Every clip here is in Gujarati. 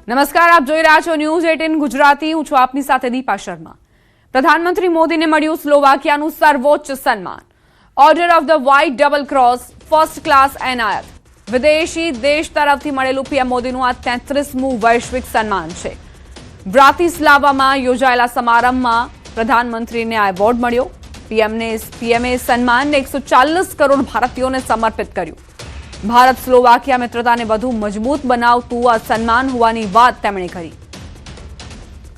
નમસ્કાર, આપ જોઈ રહ્યા છો ન્યૂઝ 18 ગુજરાતી. હું છું આપની સાથે દીપા શર્મા. પ્રધાનમંત્રી મોદીને મળ્યું સ્લોવાકિયાનું સર્વોચ્ચ સન્માન, order of the white double cross, first class એનાયત. વિદેશી દેશ તરફથી મળેલું પીએમ મોદીનું આ 33મું વૈશ્વિક સન્માન છે. બ્રાતિસ્લાવામાં યોજાયેલા સમારંભમાં પ્રધાનમંત્રીને આ એવોર્ડ મળ્યો. પીએમએ સન્માનને 140 કરોડ ભારતીયોને સમર્પિત કર્યું. ભારત સ્લોવાકિયા મિત્રતાને વધુ મજબૂત બનાવતું આ સન્માન હોવાની વાત તેમણે કરી.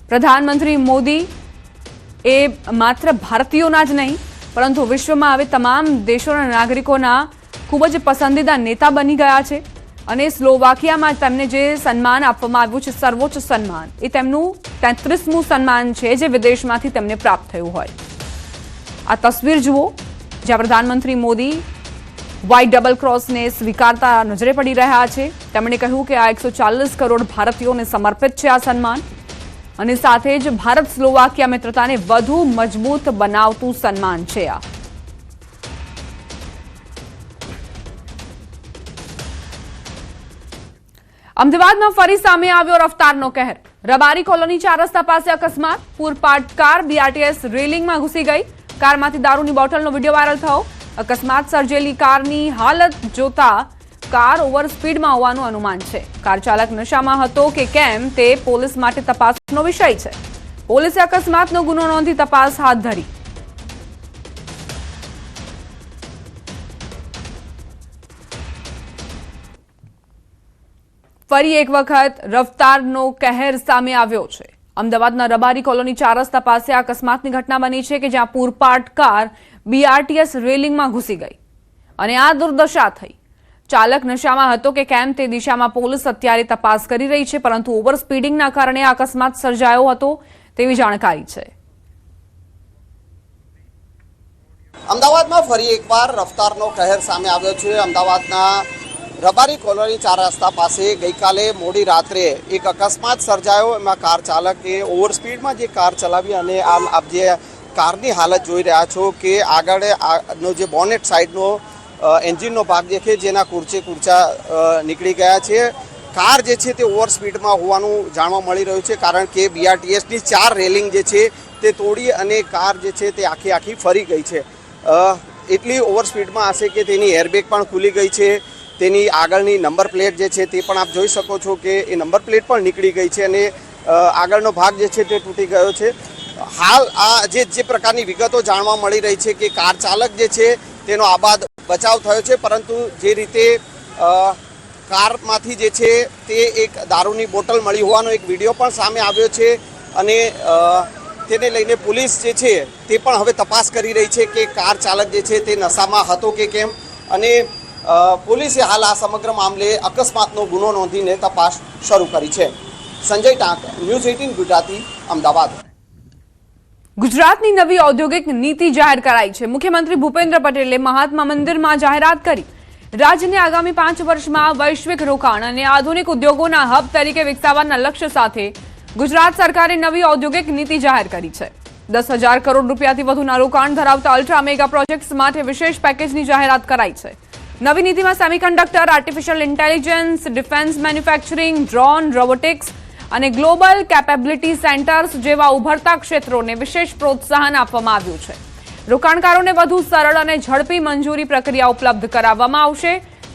પ્રધાનમંત્રી મોદી એ માત્ર ભારતીયોના જ નહીં પરંતુ વિશ્વમાં હવે તમામ દેશોના નાગરિકોના ખૂબ જ પસંદીદા નેતા બની ગયા છે અને સ્લોવાકિયામાં તેમને જે સન્માન આપવામાં આવ્યું છે, સર્વોચ્ચ સન્માન, એ તેમનું 33મું સન્માન છે જે વિદેશમાંથી તેમને પ્રાપ્ત થયું હોય. આ તસવીર જુઓ, જ્યાં પ્રધાનમંત્રી મોદી વ્હાઇટ ડબલ ક્રોસને સ્વીકારતા નજરે પડી રહ્યા છે. તેમણે કહ્યું કે આ 140 કરોડ ભારતીયોને સમર્પિત છે આ સન્માન, અને સાથે જ ભારત સ્લોવાકિયા મિત્રતાને વધુ મજબૂત બનાવતું સન્માન છે આ. અમદાવાદમાં ફરી સામે આવ્યો રફતારનો કહેર. રબારી કોલોની 4 રસ્તા પાસે અકસ્માત. પૂરપાટ કાર બીઆરટીએસ રેલિંગમાં ઘૂસી ગઈ. કારમાંથી દારૂની બોટલનો વિડીયો વાયરલ થયો. અકસ્માત સર્જેલી કારની હાલત જોતા કાર ઓવર સ્પીડમાં હોવાનું અનુમાન છે. કાર ચાલક નશામાં હતો કે કેમ તે પોલીસ માટે તપાસનો વિષય છે. પોલીસે અકસ્માતનો ગુનો નોંધી તપાસ હાથ ધરી. ફરી એક વખત રફતારનો કહેર સામે આવ્યો છે. અમદાવાદના રબારી કોલોની 4 રસ્તા પાસે અકસ્માતની ઘટના બની છે કે જ્યાં પૂરપાટ કાર બીઆરટીએસ રેલિંગમાં ઘૂસી ગઈ અને આ દુર્દશા થઈ. ચાલક નશામાં હતો કે કેમ તે દિશામાં પોલીસ અત્યારે તપાસ કરી રહી છે, પરંતુ ઓવર સ્પીડિંગના કારણે આ અકસ્માત સર્જાયો હતો તેવી જાણકારી છે. અમદાવાદમાં ફરી એકવાર રફતારનો કહેર સામે આવ્યો છે. અમદાવાદના રબારી કોલોની 4 રસ્તા પાસે ગઈકાલે મોડી રાત્રે એક અકસ્માત સર્જાયો. એમાં કાર ચાલકે ઓવર સ્પીડમાં જે કાર ચલાવી અને આપ જે કારની હાલત જોઈ રહ્યા છો કે આગળનો જે બોનેટ સાઈડનો એન્જિનનો ભાગ જે છે જેના કુરચા નીકળી ગયા છે. કાર જે છે તે ઓવર સ્પીડમાં હોવાનું જાણવા મળી રહ્યું છે, કારણ કે બીઆરટીએસની 4 રેલિંગ જે છે તે તોડી અને કાર જે છે તે આખી ફરી ગઈ છે. એટલી ઓવર સ્પીડમાં હશે કે તેની એરબેગ પણ ખુલી ગઈ છે. તેની આગળની નંબર પ્લેટ જે છે તે પણ આપ જોઈ શકો છો કે એ નંબર પ્લેટ પણ નીકળી ગઈ છે અને આગળનો ભાગ જે છે તે તૂટી ગયો છે. હાલ આ જે પ્રકારની વિગતો જાણવા મળી રહી છે કે કાર ચાલક જે છે તેનો આબાદ બચાવ થયો છે, પરંતુ જે રીતે કારમાંથી જે છે તે એક દારૂની બોટલ મળી હોવાનો એક વિડીયો પણ સામે આવ્યો છે અને તેને લઈને પોલીસ જે છે તે પણ હવે તપાસ કરી રહી છે કે કાર ચાલક જે છે તે નશામાં હતો કે કેમ, અને પોલીસે હાલ આ સમગ્ર મામલે અકસ્માતનો ગુનો નોંધીને તપાસ શરૂ કરી છે. સંજય ટાંક, ન્યૂઝ 18 ગુજરાતી, અમદાવાદ. ગુજરાતની નવી ઔદ્યોગિક નીતિ જાહેર કરાઈ છે. મુખ્યમંત્રી ભૂપેન્દ્ર પટેલે મહાત્મા મંદિરમાં જાહેરાત કરી. રાજ્યને આગામી 5 વર્ષમાં વૈશ્વિક રોકાણ અને આધુનિક ઉદ્યોગોના હબ તરીકે વિકસાવવાના લક્ષ્ય સાથે ગુજરાત સરકારે નવી ઔદ્યોગિક નીતિ જાહેર કરી છે. 10,000 કરોડ રૂપિયાથી વધુના રોકાણ ધરાવતા અલ્ટ્રા મેગા પ્રોજેક્ટ્સ માટે વિશેષ પેકેજની જાહેરાત કરાઈ છે. નવી નીતિમાં semiconductor, artificial intelligence, defence manufacturing, drone, robotics અને ગ્લોબલ કેપેબિલિટી સેન્ટર્સ જેવા ઉભરતા ક્ષેત્રોને વિશેષ પ્રોત્સાહન આપવામાં આવ્યું છે. રોકાણકારોને વધુ સરળ અને ઝડપી મંજૂરી પ્રક્રિયા ઉપલબ્ધ કરાવવામાં આવશે.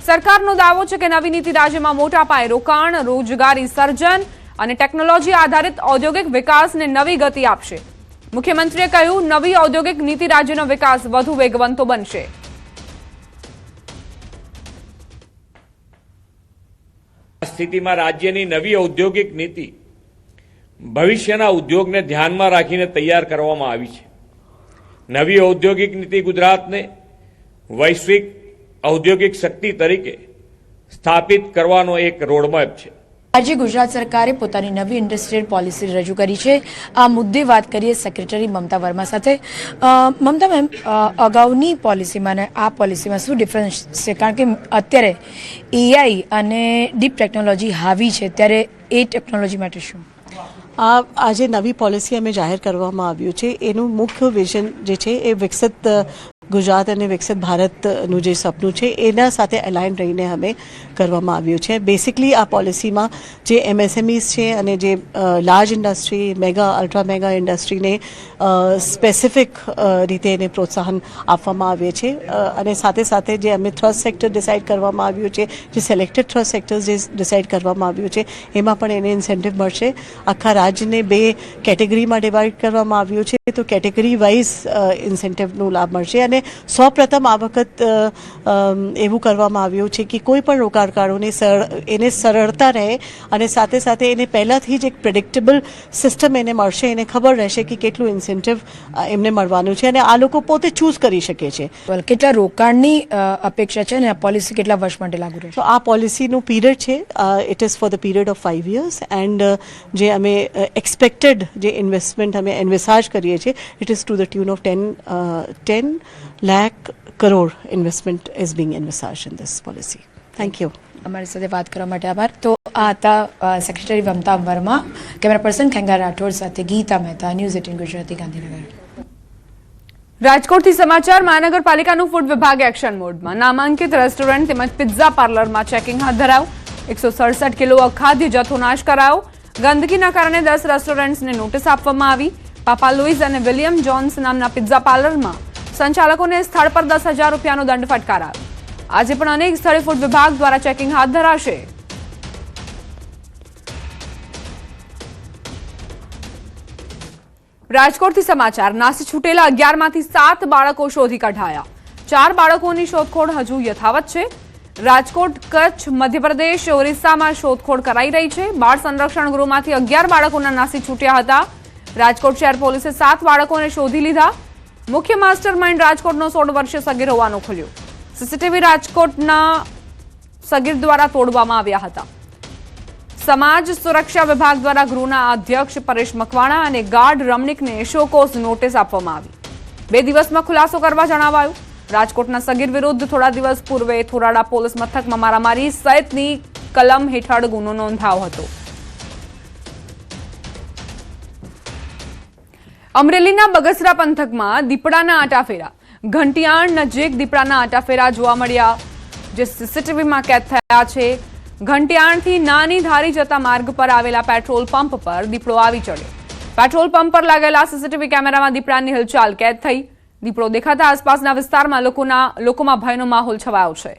સરકારનો દાવો છે કે નવી નીતિ રાજ્યમાં મોટા પાયે રોકાણ, રોજગારી સર્જન અને ટેકનોલોજી આધારિત ઔદ્યોગિક વિકાસને નવી ગતિ આપશે. મુખ્યમંત્રીએ કહ્યું, નવી ઔદ્યોગિક નીતિ રાજ્યનો વિકાસ વધુ વેગવંતો બનશે. સ્થિતિમાં રાજ્યની નવી ઔદ્યોગિક નીતિ ભવિષ્યના ઉદ્યોગને ધ્યાનમાં રાખીને તૈયાર કરવામાં આવી છે. નવી ઔદ્યોગિક નીતિ ગુજરાતને વૈશ્વિક ઔદ્યોગિક શક્તિ તરીકે સ્થાપિત કરવાનો એક રોડમેપ છે. આજે ગુજરાત સરકારે પોતાની નવી ઇન્ડસ્ટ્રીયલ પોલિસી રજૂ કરી છે. આ મુદ્દે વાત કરીએ સેક્રેટરી મમતા વર્મા સાથે. મમતા મેમ, અગાઉની પોલિસીમાં અને આ પોલિસીમાં શું ડિફરન્સ છે? કારણ કે અત્યારે એઆઈ અને ડીપ ટેકનોલોજી હાવી છે, ત્યારે એ ટેકનોલોજી માટે શું? આજે નવી પોલિસી અમે જાહેર કરવામાં આવ્યું છે. એનું મુખ્ય વિઝન જે છે એ વિકસિત ગુજરાત અને વિકસિત ભારતનું જે સપનું છે એના સાથે અલાઇન રહીને અમે કરવામાં આવ્યું છે. બેસિકલી આ પોલિસીમાં જે MSMEs છે અને જે large industry, mega ultra mega ઇન્ડસ્ટ્રીને સ્પેસિફિક રીતે એને પ્રોત્સાહન આપવામાં આવે છે અને સાથે સાથે જે અમે થ્રસ્ટ સેક્ટર ડિસાઇડ કરવામાં આવ્યું છે, જે સિલેક્ટેડ થ્રસ્ટ સેક્ટર્સ જે ડિસાઇડ કરવામાં આવ્યું છે એમાં પણ એને ઇન્સેન્ટિવ મળશે. આખા રાજ્યને 2 કેટેગરીમાં ડિવાઇડ કરવામાં આવ્યું છે, તો કેટેગરી વાઇઝ ઇન્સેન્ટિવનો લાભ મળશે. અને સૌપ્રથમ આ વખત એવું કરવામાં આવ્યું છે કે કોઈ પણ રોકાણકારોને એને સરળતા રહે અને સાથે સાથે એને પહેલાંથી જ એક પ્રેડિક્ટેબલ સિસ્ટમ એને મળશે, એને ખબર રહેશે કે કેટલું ઇન્સેન્ટિવ એમને મળવાનું છે અને આ લોકો પોતે ચૂઝ કરી શકે છે. કેટલા રોકાણની અપેક્ષા છે અને આ પોલિસી કેટલા વર્ષ માટે લાગુ રહેશે? તો આ પોલિસીનું પીરિયડ છે, it is for the period of 5 years and જે અમે એક્સપેક્ટેડ જે ઇન્વેસ્ટમેન્ટ અમે એન્વિસાજ કરીએ છીએ it is to the tune of 10 lakh crore investment is being envisage in this policy. Thank you. અમારી સાથે વાત કરવા માટે આભાર. તો આ હતા secretary Mamta Verma. Camera person Khengar Rathod સાથે ગીતા મહેતા, ન્યૂઝ 18 ગુજરાતી, ગાંધીનગર. રાજકોટથી સમાચાર. મહાનગરપાલિકાનું ફૂડ વિભાગ એક્શન મોડમાં. નામાંકિત રેસ્ટોરન્ટ તેમજ પિઝા પાર્લરમાં ચેકિંગ હાથ ધરાયું. 167 કિલો અખાદ્ય જથ્થો નાશ કરાયો. ગંદકીના કારણે 10 રેસ્ટોરન્ટ્સને નોટિસ આપવામાં આવી. પાપા લુઈઝ અને વિલિયમ જોન્સ નામના પિઝા પાર્લરમાં સંચાલકોને સ્થળ પર 10,000 રૂપિયાનો દંડ ફટકારાયો. આજે પણ અનેક સ્થળે ફૂડ વિભાગ દ્વારા ચેકિંગ હાથ ધરાશે. રાજકોટથી સમાચાર. નાસી છૂટેલા 11માંથી 7 બાળકો શોધી કઢાયા. 4 બાળકોની શોધખોળ હજુ યથાવત છે. રાજકોટ, કચ્છ, મધ્યપ્રદેશ, ઓરિસ્સામાં શોધખોળ કરાઈ રહી છે. બાળ સંરક્ષણ ગૃહમાંથી 11 બાળકોના નાસી છૂટ્યા હતા. રાજકોટ શહેર પોલીસે 7 બાળકોને શોધી લીધા. મુખ્ય માસ્ટર માઇન્ડ રાજકોટનો 16 વર્ષીય સગીર હોવાનો ખુલ્યો. સીસીટીવી રાજકોટના સગીર દ્વારા તોડવામાં આવ્યા હતા. સમાજ સુરક્ષા વિભાગ દ્વારા ગૃહના અધ્યક્ષ પરેશ મકવાણા અને ગાર્ડ રમણીકને શોકોઝ નોટિસ આપવામાં આવી. 2 દિવસમાં ખુલાસો કરવા જણાવાયું. રાજકોટના સગીર વિરુદ્ધ થોડા દિવસ પૂર્વે થોરાડા પોલીસ મથકમાં મારામારી સહિતની કલમ હેઠળ ગુનો નોંધાયો હતો. અમરેલીના બગસરા પંથકમાં દીપડાના આટાફેરા. ઘંટિયાણ નજીક દીપડાના આટાફેરા જોવા મળ્યા, જે સીસીટીવીમાં કેદ થયા છે. ઘંટિયાણથી નાની ધારી જતા માર્ગ પર આવેલા પેટ્રોલ પંપ પર દીપડો આવી ચડ્યો. પેટ્રોલ પંપ પર લાગેલા સીસીટીવી કેમેરામાં દીપડાની હિલચાલ કેદ થઈ. દીપડો દેખાતા આસપાસના વિસ્તારમાં લોકોમાં ભયનો માહોલ છવાયો છે.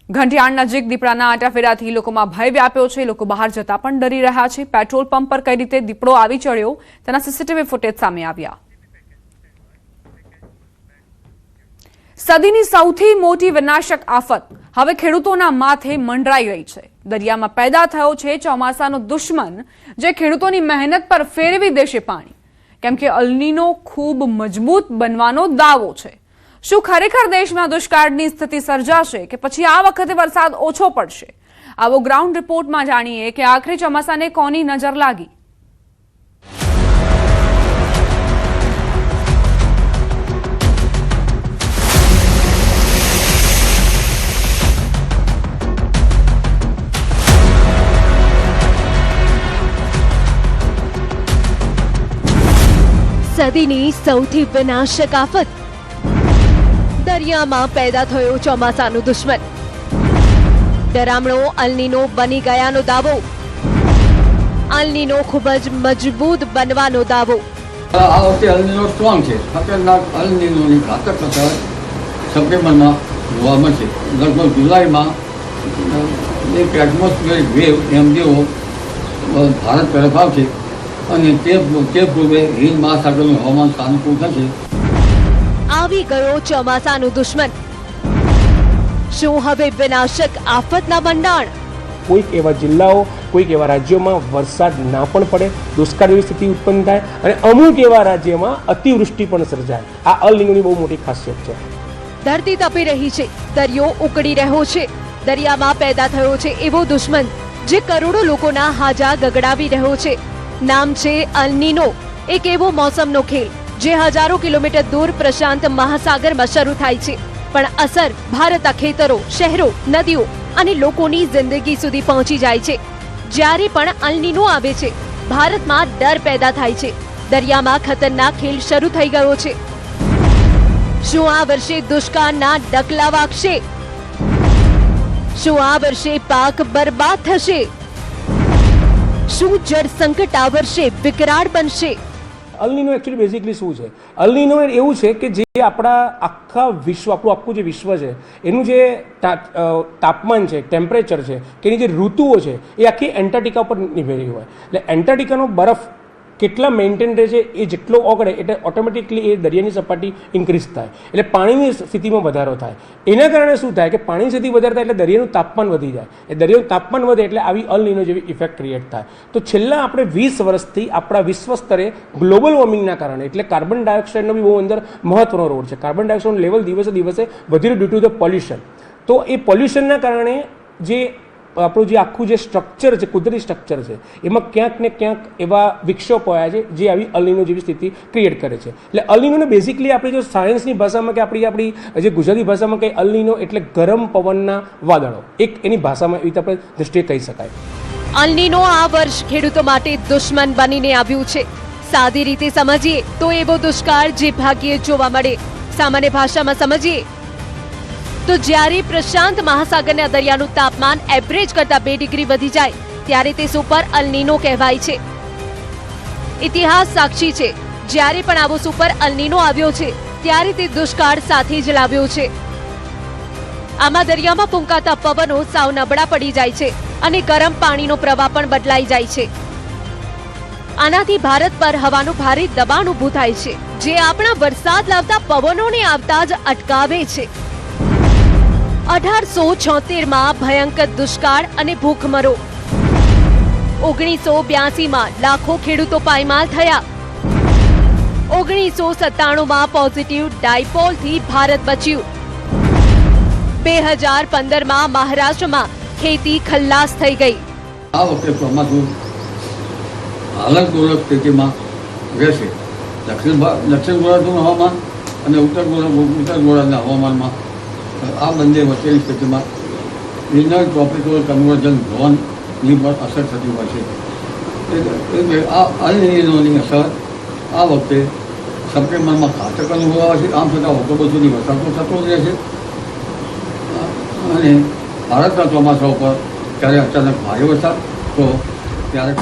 ઘંટિયાણ નજીક દીપડાના આટાફેરાથી લોકોમાં ભય વ્યાપ્યો છે. લોકો બહાર જતા પણ ડરી રહ્યા છે. પેટ્રોલ પંપ પર કઈ રીતે દીપડો આવી ચડ્યો તેના સીસીટીવી ફૂટેજ સામે આવ્યા. સદીની સૌથી મોટી વિનાશક આફત હવે ખેડૂતોના માથે મંડરાઈ રહી છે. દરિયામાં પેદા થયો છે ચોમાસાનો દુશ્મન, જે ખેડૂતોની મહેનત પર ફેરવી દેશે પાણી. કેમ કે અલનીનો ખૂબ મજબૂત બનવાનો દાવો છે. શું ખરેખર દેશમાં દુષ્કાળની સ્થિતિ સર્જાશે કે પછી આ વખતે વરસાદ ઓછો પડશે? આવો ગ્રાઉન્ડ રિપોર્ટમાં જાણીએ કે આખરે ચોમાસાને કોની નજર લાગી. સદીની સૌથી વિનાશક આફત. દરિયામાં પેદા થયો ચોમાસાનો દુશ્મન. ડરામણો અલનીનો બની ગયાનો દાવો. અલનીનો ખૂબ જ મજબૂત બનવાનો દાવો. આ વખતે અલનીનો સ્ટ્રોંગ છે. ખતરનાક અલનીનોની ઘાતક અસર સપ્ટેમ્બરમાં જોવા મળશે. લગભગ જુલાઈમાં એક એટમોસ્ફિયરિક વેવ એમ જેવો ભારત તરફ આવશે અને તે પૂર્વે હિન્દ મહાસાગરનું હવામાન સાનુકૂળ થશે. આવી ગયો ચોમાસાનો દુશ્મન. શું હવે વિનાશક આફતના ભંડાણ? કોઈક એવા જિલ્લાઓ, કોઈક એવા રાજ્યોમાં વરસાદ ના પણ પડે, દુષ્કાળ જેવી સ્થિતિ ઉત્પન્ન થાય અને અમુક એવા રાજ્યમાં અતિવૃષ્ટિ પણ સર્જાય. આ અલ નિનોની બહુ મોટી ખાસિયત છે. ધરતી તપી રહી છે, દરિયો ઉકળી રહ્યો છે. દરિયામાં પેદા થયો છે એવો દુશ્મન જે કરોડો લોકોના હાજા ગગડાવી રહ્યો છે. નામ છે અલ નીનો. એક એવો મોસમનો ખેલ જે હજારો કિલોમીટર દૂર પ્રશાંત મહાસાગરમાં શરૂ થાય છે, પણ અસર ભારતના ખેતરો, શહેરો, નદીઓ અને લોકોની જિંદગી સુધી પહોંચી જાય છે. જ્યારે પણ અલ નીનો આવે છે, ભારતમાં ડર પેદા થાય છે. દરિયામાં ખતરનાક ખેલ શરૂ થઈ ગયો છે. શું આ વર્ષે દુષ્કાળના ડકલા વાગશે? શું આ વર્ષે પાક બરબાદ થશે? શું જળ સંકટ આ વર્ષે વિકરાળ બનશે? અલનીનો એકચ્યુઅલી બેઝિકલી શું છે? અલનીનો એવું છે કે જે આપણા આખા વિશ્વ, આપણું આખું જે વિશ્વ છે એનું જે તાપમાન છે, ટેમ્પરેચર છે, કે એની જે ઋતુઓ છે એ આખી એન્ટાર્ટિકા પર નિભેલી હોય. એટલે એન્ટાર્ટિકાનો બરફ કેટલા મેન્ટેન રહે છે એ જેટલો ઓગળે એટલે ઓટોમેટિકલી એ દરિયાની સપાટી ઇન્ક્રીઝ થાય, એટલે પાણીની સ્થિતિમાં વધારો થાય. એના કારણે શું થાય કે પાણીની સ્થિતિ વધારે થાય એટલે દરિયાનું તાપમાન વધી જાય. એ દરિયાનું તાપમાન વધે એટલે આવી અલનીનો જેવી ઇફેક્ટ ક્રિએટ થાય. તો છેલ્લા આપણે 20 વર્ષથી આપણા વિશ્વ સ્તરે ગ્લોબલ વોર્મિંગના કારણે, એટલે કાર્બન ડાયોક્સાઇડનો બી બહુ અંદર મહત્વનો રોલ છે. કાર્બન ડાયોક્સાઇડનું લેવલ દિવસે દિવસે વધી રહ્યું ડ્યુ ટુ ધ પોલ્યુશન. તો એ પોલ્યુશનના કારણે જે આપણું જે આખું જે સ્ટ્રક્ચર છે, કુદરતી સ્ટ્રક્ચર છે, એમાં ક્યાંક ને ક્યાંક એવા વિક્ષેપો આવ્યા છે જે આવી અલનીનો જેવી સ્થિતિ ક્રિએટ કરે છે. એટલે અલનીનોને બેઝિકલી આપણે જો સાયન્સની ભાષામાં કે આપણી જે ગુજરાતી ભાષામાં કે અલનીનો એટલે ગરમ પવનના વાદળો, એક એની ભાષામાં એવી રીતે આપણે દ્રષ્ટિએ કહી શકાય. અલનીનો આ વર્ષ ખેડૂતો માટે દુશ્મન બનીને આવ્યું છે. સાદી રીતે સમજીએ તો એવો દુષ્કાળ જે ભાગ્યે જોવા મળે. સામાન્ય ભાષામાં સમજીએ તો જ્યારે પ્રશાંત મહાસાગરના દરિયાનું તાપમાન એવરેજ કરતા 2 ડિગ્રી વધી જાય ત્યારે તે સુપર અલનીનો કહેવાય છે. ઇતિહાસ સાક્ષી છે, જ્યારે પણ આવો સુપર અલનીનો આવ્યો છે ત્યારે તે દુષ્કાળ સાથે જ લાવ્યો છે. આમાં દરિયામાં ફૂંકાતા પવનો સાવ નબળા પડી જાય છે અને ગરમ પાણીનો પ્રવાહ પણ બદલાઈ જાય છે. આનાથી ભારત પર હવાનું ભારે દબાણ ઊભું થાય છે, જે આપણા વરસાદ લાવતા પવનોને આવતા જ અટકાવે છે. 1876માં ભયંકર દુષ્કાળ અને ભૂખમરો. 1982માં લાખો ખેડૂતો પાયમાલ થયા. 1997માં પોઝિટિવ ડાયપોલથી ભારત બચ્યું. 2015માં મહારાષ્ટ્રમાં ખેતી ખલ્લાસ થઈ ગઈ. આ વખતે ચોમાસું હાલતપૂર્વક સ્થિતિમાં રહેશે. દક્ષિણ ગોળાર્ધનું હવામાન અને ઉત્તર ગોળાર્ધના હવામાનમાં આ બંને વચ્ચેની સ્થિતિમાં રિજનલ ટ્રોપિકલ કન્વર્જન ઝોનની પર અસર થતી હોય છે. એટલે આ અલનીનોની અસર આ વખતે સપ્ટેમ્બરમાં ઘાતક અનુભવાય છે. આમ છતાં ઓક્ટોબર સુધી વરસાદ તો થતો જ રહેશે અને ભારતના ચોમાસા ઉપર ક્યારે અચાનક ભારે વરસાદ તો ત્યારે